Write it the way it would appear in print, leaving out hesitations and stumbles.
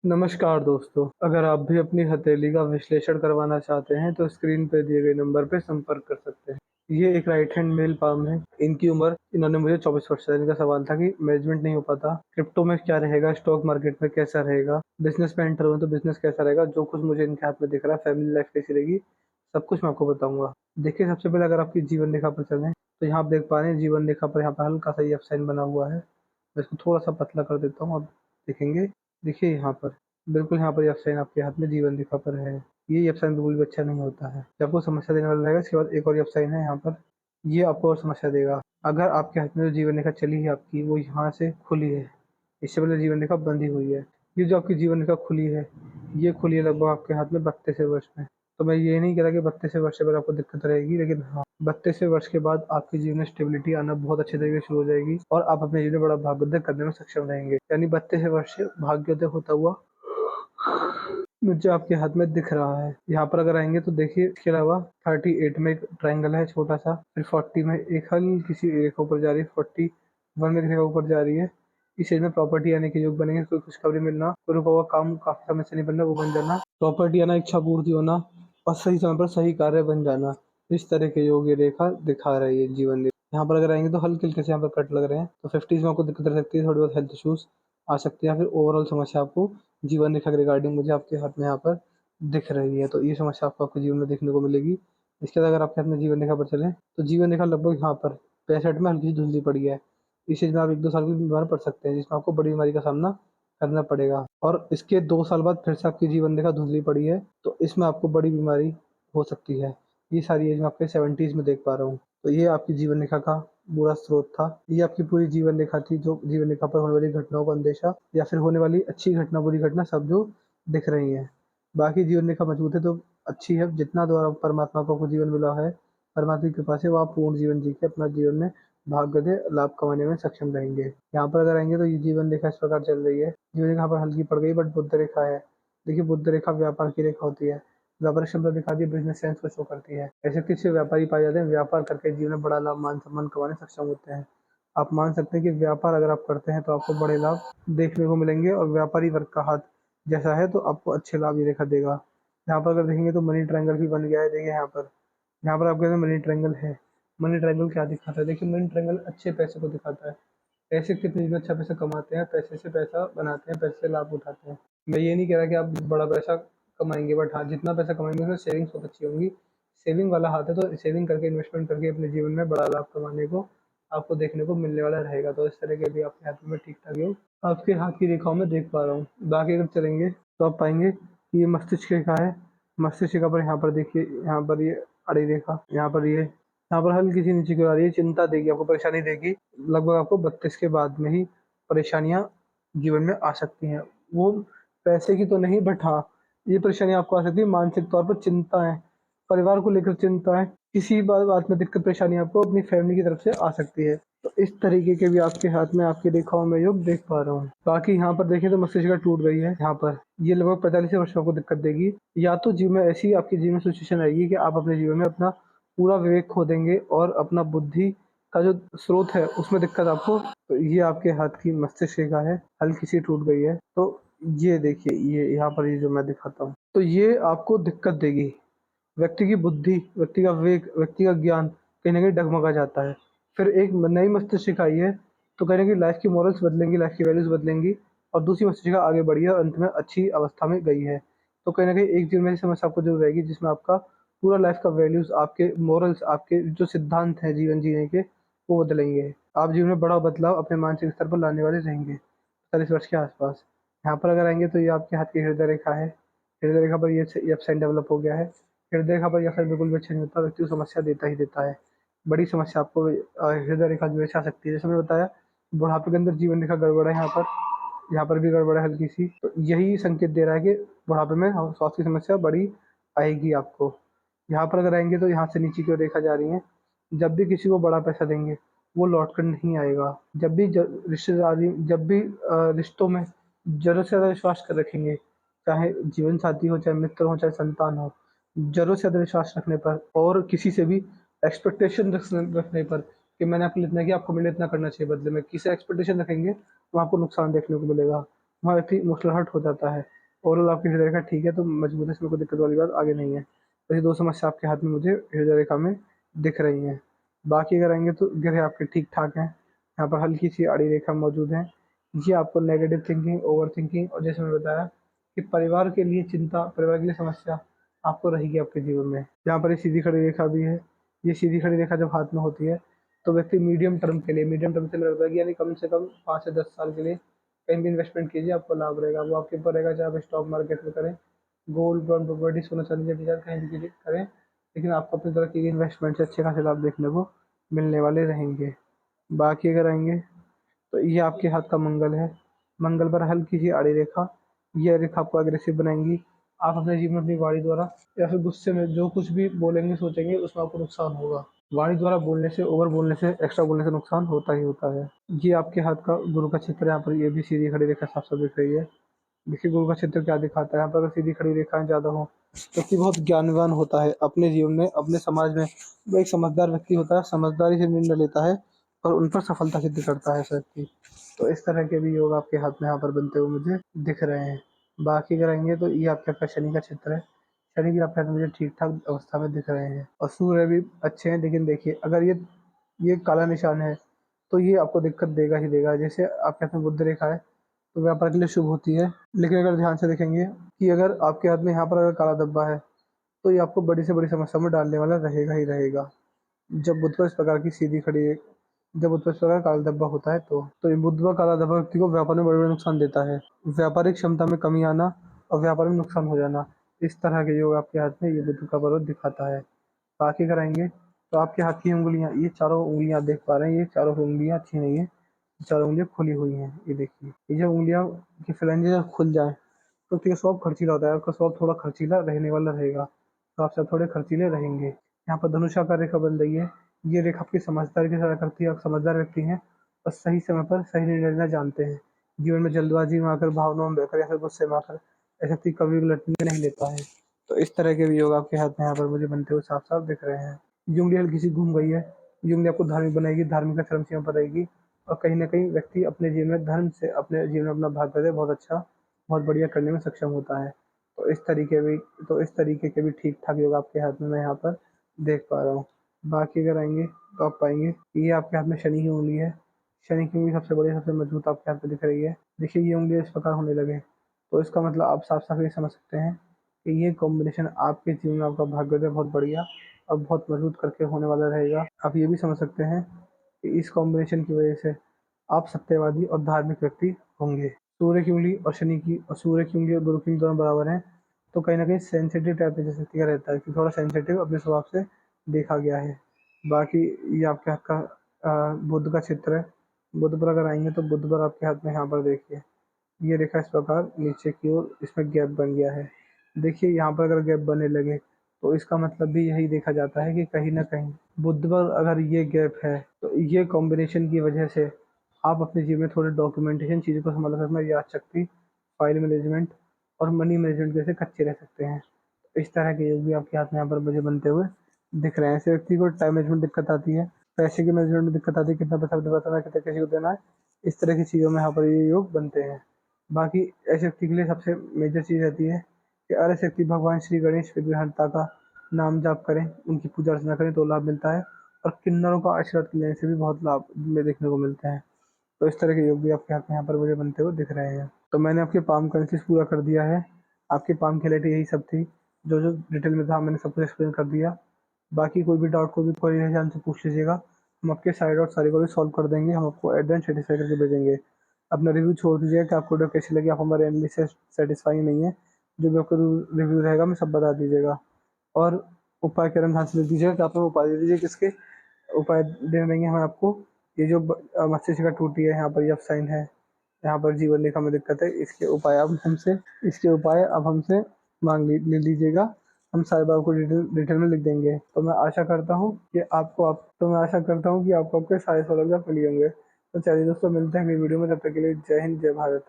नमस्कार दोस्तों, अगर आप भी अपनी हथेली का विश्लेषण करवाना चाहते हैं तो स्क्रीन पे दिए गए नंबर पे संपर्क कर सकते हैं। ये एक राइट हैंड मेल पाम है। इनकी उम्र इन्होंने मुझे 24 वर्ष बताया। इनका सवाल था कि मैनेजमेंट नहीं हो पाता, क्रिप्टो में क्या रहेगा, स्टॉक मार्केट में कैसा रहेगा, बिजनेस में एंटर हुए तो बिजनेस कैसा रहेगा। जो कुछ मुझे इनके हाथ में दिख रहा है, फैमिली लाइफ कैसी रहेगी, सब कुछ मैं आपको बताऊंगा। देखिए, सबसे पहले अगर आपकी जीवन रेखा पर चलें तो यहाँ आप देख पा रहे हैं जीवन रेखा पर यहाँ पर हल्का सा एफ साइन बना हुआ है। मैं इसको थोड़ा सा पतला कर देता हूँ, आप देखेंगे। देखिए यहाँ पर बिल्कुल यहाँ पर एफ साइन आपके हाथ में जीवन रेखा पर है। ये एफ साइन बिल्कुल भी अच्छा नहीं होता है, ये आपको समस्या देने वाला रहेगा। इसके बाद एक और एफ साइन है यहाँ पर, ये आपको और समस्या देगा। अगर आपके हाथ में जो जीवन रेखा चली है आपकी, वो यहाँ से खुली है, इससे पहले जीवन रेखा बंधी हुई है। ये जो आपकी जीवन रेखा खुली है, ये खुली है लगभग आपके हाथ में 32वें वर्ष में। तो मैं ये नहीं कह रहा कि 32वें वर्ष से बाद आपको दिक्कत रहेगी, लेकिन हाँ, 32वें वर्ष के बाद आपके जीवन में स्टेबिलिटी आना बहुत अच्छे तरीके से शुरू हो जाएगी और आप अपने जीवन में बड़ा भाग्योदय करने में सक्षम रहेंगे। यानी 32वें वर्ष से भाग्योदय होता हुआ मुझे आपके हाथ में दिख रहा है। यहाँ पर अगर आएंगे तो देखिए, इसके अलावा 38 में एक ट्रायंगल है छोटा सा, फिर 40 में एक हल्की सी रेखा ऊपर जा रही है, 41 में एक रेखा ऊपर जा रही है। इस एज में प्रॉपर्टी आने के योग बनेंगे, कोई खुशखबरी मिलना, कोई रुका हुआ काम काफी समय से नहीं बनना वो बन जाना, प्रॉपर्टी आना, इच्छा पूर्ति होना और सही समय पर सही कार्य बन जाना। इस तरह के योग ये रेखा दिखा रही है जीवन रेखा। यहाँ पर अगर आएंगे तो हल्के हल्के से यहाँ पर कट लग रहे हैं, तो 50s में आपको दिक्कत रह सकती है, थोड़ी बहुत हेल्थ इश्यूज आ सकती है, फिर ओवरऑल समस्या आपको जीवन रेखा के रिगार्डिंग मुझे आपके हाथ में यहाँ पर दिख रही है। तो ये समस्या आपको आपके जीवन में देखने को मिलेगी। इसके बाद अगर आपके हाथ में जीवन रेखा पर चले तो जीवन रेखा लगभग यहाँ पर 65 में हल्की सी धुंधली पड़ी है। इस चीज में आप 1-2 साल की बीमार पड़ सकते हैं, जिसमें आपको बड़ी बीमारी का सामना करना पड़ेगा। और इसके 2 साल बाद फिर से आपकी जीवन रेखा धुंधली पड़ी है, तो इसमें आपको बड़ी बीमारी हो सकती है। ये सारी एज में आपके 70s में देख पा रहा हूँ। तो ये आपकी जीवन रेखा का बुरा स्रोत था। ये आपकी पूरी जीवन रेखा थी, जो जीवन रेखा पर होने वाली घटनाओं का अंदेशा या फिर होने वाली अच्छी घटना बुरी घटना सब जो दिख रही है। बाकी जीवन रेखा मजबूत है तो अच्छी है। जितना द्वारा परमात्मा को आपको जीवन मिला है, परमात्मा की कृपा से वो आप पूर्ण जीवन जी के अपना जीवन में भाग्योदय लाभ कमाने में सक्षम रहेंगे। यहाँ पर अगर आएंगे तो ये जीवन रेखा इस प्रकार चल रही है। जीवन रेखा पर हल्की पड़ गई, बट बुध रेखा है। देखिए, बुध रेखा व्यापार की रेखा होती है। व्यापार क्षमता दिखाती है, बिजनेस सेंस को शो करती है। ऐसे किसी व्यापारी पाए जाते हैं, व्यापार करके जीवन में बड़ा लाभ मान सम्मान कमाने सक्षम होते हैं। आप मान सकते हैं कि व्यापार अगर आप करते हैं तो आपको बड़े लाभ देखने को मिलेंगे, और व्यापारी वर्ग का हाथ जैसा है तो आपको अच्छे लाभ ये रेखा देगा। यहाँ पर अगर देखेंगे तो मनी ट्रायंगल भी बन गया है। देखिए यहाँ पर आपके मनी ट्रायंगल है। मनी ट्रायंगल क्या दिखाता है? देखिए, मनी ट्रायंगल अच्छे पैसे को दिखाता है। पैसे कितने में अच्छा पैसा कमाते हैं, पैसे से पैसा बनाते हैं, पैसे से लाभ उठाते हैं। मैं ये नहीं कह रहा कि आप बड़ा पैसा कमाएंगे, बट हाँ, जितना पैसा कमाएंगे उसमें सेविंग्स बहुत अच्छी होंगी। सेविंग वाला हाथ है, तो सेविंग करके इन्वेस्टमेंट करके अपने जीवन में बड़ा लाभ कमाने को आपको देखने को मिलने वाला रहेगा। तो इस तरह के भी आपके हाथ में ठीक ठाक योग आपके हाथ की रेखाओं में देख पा रहा हूँ। बाकी अगर चलेंगे तो आप पाएंगे कि ये मस्तिष्क रेखा है। मस्तिष्क रेखा पर यहाँ पर देखिए, यहाँ पर ये अड़ी रेखा, यहाँ पर हल्की सी नीचे की ओर आ रही है। चिंता देगी, आपको परेशानी देगी। लगभग आपको 32 के बाद में ही परेशानियां जीवन में आ सकती हैं। वो पैसे की तो नहीं, बट हाँ, ये परेशानी आपको आ सकती है मानसिक तौर पर। चिंता है, परिवार को लेकर चिंता है, किसी बात में दिक्कत परेशानी आपको अपनी फैमिली की तरफ से आ सकती है। तो इस तरीके के भी आपके हाथ में आपकी रेखाओं में योग देख पा रहा हूँ। बाकी यहाँ पर देखें तो मस्तिष्क टूट गई है। यहाँ पर ये लगभग 45 वर्ष में आपको दिक्कत देगी। या तो जीवन में ऐसी आपकी जीवन में सिचुएशन आएगी कि आप अपने जीवन में अपना पूरा विवेक खो देंगे और अपना बुद्धि का जो स्रोत है उसमें दिक्कत आपको। तो ये आपके हाथ की मस्तिष्क रेखा है, हल्की सी टूट गई है। तो ये देखिए, ये यहाँ पर ये जो मैं दिखाता हूँ, तो ये आपको दिक्कत देगी। व्यक्ति की बुद्धि, व्यक्ति का विवेक, व्यक्ति का ज्ञान कहीं न कहीं डगमगा जाता है। फिर एक नई मस्तिष्क आई है, तो कहीं न कहीं लाइफ की मॉरल्स बदलेंगी, लाइफ की वैल्यूज़ बदलेंगी, और दूसरी मस्तिष्क आगे बढ़ी है और अंत में अच्छी अवस्था में गई है। तो कहीं न कहीं एक जीवन में ऐसी समस्या आपको ज़रूर रहेगी, जिसमें आपका पूरा लाइफ का वैल्यूज़, आपके मॉरल्स, आपके जो सिद्धांत हैं जीवन जीने के, वो बदलेंगे। आप जीवन में बड़ा बदलाव अपने मानसिक स्तर पर लाने वाले रहेंगे, 40 वर्ष के आस-पास। यहाँ पर अगर आएँगे तो ये आपके हाथ की हृदय रेखा है। हृदय रेखा पर ये एफ साइन डेवलप हो गया है। हृदय रेखा पर यह असर बिल्कुल भी अच्छा नहीं होता, व्यक्ति को समस्या देता ही देता है। बड़ी समस्या आपको हृदय रेखा की वजह से आ सकती है। जैसे मैंने बताया, बुढ़ापे के अंदर जीवन रेखा गड़बड़ है यहाँ पर भी गड़बड़ है हल्की सी। तो यही संकेत दे रहा है कि बुढ़ापे में स्वास्थ्य की समस्या बड़ी आएगी आपको। यहाँ पर अगर आएँगे तो यहाँ से नीचे की ओर रेखा जा रही है। जब भी किसी को बड़ा पैसा देंगे, वो लौट कर नहीं आएगा। जब भी रिश्तेदारी, जब भी रिश्तों में ज़रूरत से ज़्यादा विश्वास कर रखेंगे, चाहे जीवन साथी हो, चाहे मित्र हो, चाहे संतान हो, ज़रूरत से ज़्यादा विश्वास रखने पर और किसी से भी एक्सपेक्टेशन रखने पर कि मैंने आपके लिए इतना किया, आपको मेरे लिए इतना करना चाहिए बदले में, किसी एक्सपेक्टेशन रखेंगे तो आपको नुकसान देखने को मिलेगा। वहाँ व्यक्ति मुसलहट हो जाता है। ओवरऑल आपकी हृदय रेखा ठीक है, तो मजबूत है, इसमें कोई दिक्कत वाली बात आगे नहीं है। तो ये 2 समस्या आपके हाथ में मुझे हृदय रेखा में दिख रही हैं। बाकी अगर आएँगे तो ग्रह आपके ठीक-ठाक हैं। यहाँ पर हल्की-सी आड़ी रेखा मौजूद है। ये आपको नेगेटिव थिंकिंग, ओवरथिंकिंग और जैसे मैं बताया कि परिवार के लिए चिंता, परिवार के लिए समस्या आपको रहेगी आपके जीवन में। यहाँ पर ये सीधी खड़ी रेखा भी है। ये सीधी खड़ी रेखा जब हाथ में होती है, तो व्यक्ति मीडियम टर्म के लिए, मीडियम टर्म से मेरा मतलब है कि यानी कम से कम 5 से 10 साल के लिए कहीं भी इन्वेस्टमेंट कीजिए, आपको लाभ रहेगा। वो आपके ऊपर रहेगा, चाहे आप स्टॉक मार्केट में करें, गोल्ड बॉन्ड, प्रॉपर्टी, सोना चांदी के डिज़ाइन कहीं भी कीजिए करें, लेकिन आपको अपनी तरफ की गई इन्वेस्टमेंट से अच्छे खासे लाभ देखने को मिलने वाले रहेंगे। बाकी अगर आएँगे तो ये आपके हाथ का मंगल है। मंगल पर हल्की सी आड़ी रेखा, ये रेखा आपको अग्रेसिव बनाएंगी। आप अपने जीवन में अपनी वाणी द्वारा या फिर गुस्से में जो कुछ भी बोलेंगे सोचेंगे उसमें आपको नुकसान होगा। वाणी द्वारा बोलने से, ओवर बोलने से, एक्स्ट्रा बोलने से नुकसान होता ही होता है। ये आपके हाथ का गुरु का क्षेत्र है। यहाँ पर ये भी सीधी खड़ी रेखा साफ साफ दिख रही है। देखिए गुरु का क्षेत्र क्या दिखाता है। यहाँ पर अगर सीधी खड़ी रेखाएं ज्यादा हो, व्यक्ति बहुत ज्ञानवान होता है अपने जीवन में, अपने समाज में। वो एक समझदार व्यक्ति होता है, समझदारी से निर्णय लेता है और उन पर सफलता सिद्ध करता है ऐसा व्यक्ति। तो इस तरह के भी योग आपके हाथ में यहाँ पर बनते हुए मुझे दिख रहे हैं। बाकी अगर आएंगे तो ये आपका शनि का क्षेत्र है। शनि भी आपके हाथ में मुझे ठीक ठाक अवस्था में दिख रहे हैं और सूर्य भी अच्छे हैं, लेकिन देखिए अगर ये काला निशान है तो ये आपको दिक्कत देगा ही देगा। जैसे आपके हाथ में बुध रेखा है तो व्यापार के लिए शुभ होती है, लेकिन अगर ध्यान से देखेंगे कि अगर आपके हाथ में यहाँ पर अगर काला धब्बा है तो ये आपको बड़ी से बड़ी समस्या में डालने वाला रहेगा ही रहेगा। जब बुध पर इस प्रकार की सीधी खड़ी जब बुध पर इस प्रकार का काला धब्बा होता है तो ये बुध पर काला धब्बा व्यक्ति को व्यापार में बड़े बड़े नुकसान देता है। व्यापारिक क्षमता में कमी आना और व्यापार में नुकसान हो जाना, इस तरह के योग आपके हाथ में ये बुध का पर्वत दिखाता है। बाकी कराएंगे तो आपके हाथ की उंगलियां, ये चारों उंगलियां आप देख पा रहे हैं, ये चारों उंगलियां अच्छी नहीं है, चारों उंगलियां खुली हुई हैं। ये देखिए, ये जो उंगलियां की फ्लैंजेस जब खुल जाए तो उसका स्वभाव खर्चीला होता है, आपका स्वभाव थोड़ा खर्चीला रहने वाला रहेगा, तो आप सब थोड़े खर्चीले रहेंगे। यहाँ पर धनुषाकार रेखा बन रही है। ये रेखा आपकी समझदारी की तरह करती है। आप समझदार व्यक्ति हैं और सही समय पर सही निर्णय लेना जानते हैं। जीवन में जल्दबाजी में आकर, भावनाओं में बहकर या फिर गुस्से में आकर ऐसा व्यक्ति कभी भी लटने नहीं लेता है। तो इस तरह के भी योग आपके हाथ में यहाँ पर मुझे बनते हुए साफ साफ दिख रहे हैं। ये उंगली हल्की सी घूम गई है। ये उंगली आपको धार्मिक बनाएगी, धार्मिक का चरम सीमा पर रहेगी और कहीं न कहीं व्यक्ति अपने जीवन में धर्म से अपने जीवन में अपना भागीदारी बहुत अच्छा, बहुत बढ़िया करने में सक्षम होता है। तो इस तरीके के भी ठीक-ठाक योग आपके हाथ में मैं यहाँ पर देख पा रहा हूँ। बाकी अगर आएँगे तो आप पाएँगे कि ये आपके हाथ में शनि की उँगली है। शनि की उँगली सबसे बड़ी, सबसे मजबूत आपके हाथ में दिख रही है। देखिए ये उँगली इस प्रकार होने लगे, तो इसका मतलब आप साफ-साफ ये समझ सकते हैं कि ये कॉम्बिनेशन आपके जीवन में आपका भाग्योदय बहुत बढ़िया और बहुत मजबूत करके होने वाला रहेगा। आप ये भी समझ सकते हैं कि इस कॉम्बिनेशन की वजह से आप सत्यवादी और धार्मिक व्यक्ति होंगे। सूर्य की उँगली और शनि की और सूर्य की उँगली और गुरु की उँगली दोनों बराबर हैं, तो कहीं न कहीं सेंसिटिव टाइप का जैसे व्यक्ति का रहता है कि थोड़ा सेंसिटिव अपने स्वभाव से देखा गया है। बाकी ये आपके हाथ का बुध का क्षेत्र है। बुध पर अगर आएँगे तो बुध पर आपके हाथ में यहाँ पर देखिए, ये रेखा इस प्रकार नीचे की ओर इसमें गैप बन गया है। देखिए यहाँ पर अगर गैप बनने लगे तो इसका मतलब भी यही देखा जाता है कि कहीं न कहीं बुध पर अगर ये गैप है तो ये कॉम्बिनेशन की वजह से आप अपने जीवन में थोड़े डॉक्यूमेंटेशन चीज़ों को सँभाल रखना, याद शक्ति, फाइल मैनेजमेंट और मनी मैनेजमेंट जैसे कच्चे रह सकते हैं। इस तरह के योग भी आपके हाथ में यहाँ पर मुझे बनते हुए दिख रहे हैं। ऐसे व्यक्ति को टाइम मैनेजमेंट दिक्कत आती है, पैसे के मैनेजमेंट में दिक्कत आती है, कितना पैसा बचाना है, कितना किसी को देना है, इस तरह की चीज़ों में यहाँ पर ये योग बनते हैं। बाकी ऐसे व्यक्ति के लिए सबसे मेजर चीज़ रहती है कि अगर ऐसे व्यक्ति भगवान श्री गणेश विघ्नहर्ता का नाम जाप करें, उनकी पूजा अर्चना करें तो लाभ मिलता है और किन्नरों का आशीर्वाद लेने से भी बहुत लाभ में देखने को मिलते हैं। तो इस तरह के योग भी आपके हाथ में यहाँ पर मुझे बनते हुए दिख रहे हैं। तो मैंने आपके पाम का एनालिसिस पूरा कर दिया है। आपकी पाम की रिलेटेड यही सब थी। जो डिटेल में था मैंने सब कुछ एक्सप्लेन कर दिया। बाकी कोई भी डाउट, कोई भी क्वेरी है हमसे पूछ लीजिएगा। हम आपके सारे डाउट सारे को भी सॉल्व कर देंगे। हम आपको एट द एंड सेटिस्फाई करके भेजेंगे। अपना रिव्यू छोड़ दीजिएगा कि आपको वीडियो कैसी लगी, आप हमारे एनालिसिस से सेटिस्फाई नहीं है। जो भी आपका रिव्यू रहेगा हमें सब बता दीजिएगा। और उपाय के रंग हाथ में दीजिएगा कि आप हमें उपाय दे दीजिए किसके उपाय देने रहेंगे हम आपको। ये जो मस्तिष्क का टूटी है, यहाँ पर ये साइन है, यहाँ पर जीवन रेखा में दिक्कत है, इसके उपाय अब हमसे मांग ले लीजिएगा। हम सारे बार को डिटेल में लिख देंगे। तो मैं आशा करता हूँ कि आपको आपके सारे सवालों का जवाब मिल होंगे। तो चलिए दोस्तों, मिलते हैं अगली वीडियो में। तब तक के लिए जय हिंद, जय भारत।